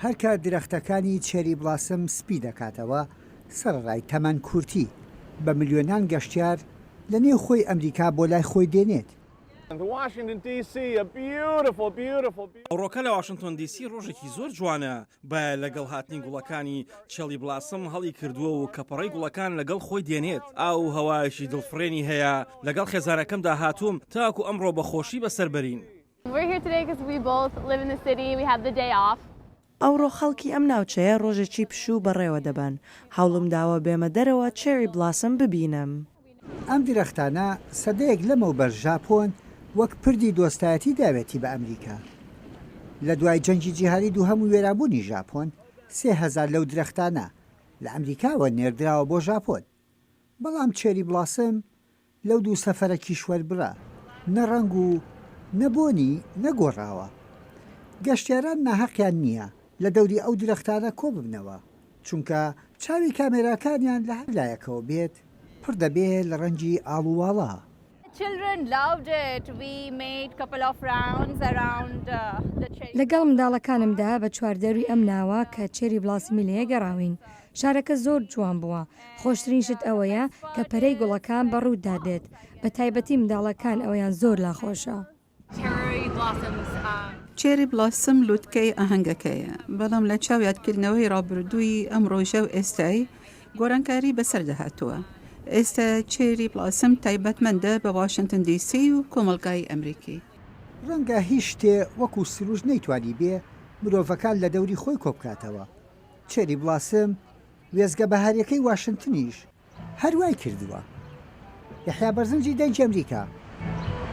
هەرکە درەختەکانی چێری بڵاسم سپی دەکاتەوە سەرڕای تەمەن کورتی بە ملیۆنان گەشتیار لە نێو خۆی ئەمریکا بۆ لای خۆی دێنێت. ئەوڕۆکە لە واشنگتن دیسی ڕۆژێکی زۆر جوانە بە لەگەڵ هاتنی گوڵەکانی چێری بڵاسم هەڵی کردووە و کەپەڕەی گوڵەکان لەگەڵ خۆی دێنێت. ئاو هەوایشی دڵفرێنی هەیە لەگەڵ خێزارەکەمدا هاتووم تاکو ئەمڕۆ بەخۆشی بەسەربەرین. ئەوڕۆ خەڵکی ئەم ناوچەیە ڕۆژێکی پشوو بەڕێوە دەبن. هەوڵم داوە بێمە دەرەوە چێری بڵاسم ببینم. ئەم درەختانە سەدەیەک لەمەوبەر ژاپۆن وەک پردی دۆستایەتی داوێتی بە ئەمریکا. لە دوای جەنگی جیهانی دووهەم و وێرابوونی ژاپۆن 3000 لەو درەختانە لە ئەمریکاوە نێردراوە بۆ ژاپۆن. بەڵام چێری بڵاسم لەو دوو سەفەرە کیشوەربرا نەڕەنگ و نەبۆنی نەگۆڕاوە. گەشتیاران ناحەقیان نییە لە دەوری ئەو درەختانە کۆ ببنەوە، چونکە چاوی کامێراکانیان لە هەر لایەکەوە بێت پڕ دەبێت لە ڕەنجی ئاڵوواڵە. لەگەڵ منداڵەکانمدا بە چواردەروی ئەم ناوە کە چێری بڵاسمی لێ گەڕاوین. شارەکە زۆر جوان بووە. خۆشترین شت ئەوەیە کە پەرەی گوڵەکان بەڕوودا دێت، بە تایبەتی منداڵەکان ئەویان زۆر لاخۆشە. چێری بڵاسم لووتکەی ئاهەنگەکەیە، بەڵام لە چاو یادکردنەوەی ڕابردووی ئەم ڕۆژە و ئێستای گۆرانکاری بەسەر دەهاتووە. ئێستا چێری بڵاسم تایبەتمەندە بە واشنگتن دیسی و کۆمەڵگای ئەمریکی. ڕەنگە هیچ شتێ وەکو سروش نەیتوانی بێ مرۆڤەکان لە دەوری خۆی کۆبکاتەوە. چێری بڵاسم وێزگە بەهاریەکەی واشنگتنیش هەروای کردووە. یەحیا بەرزنجی دەنگی ئەمریکا.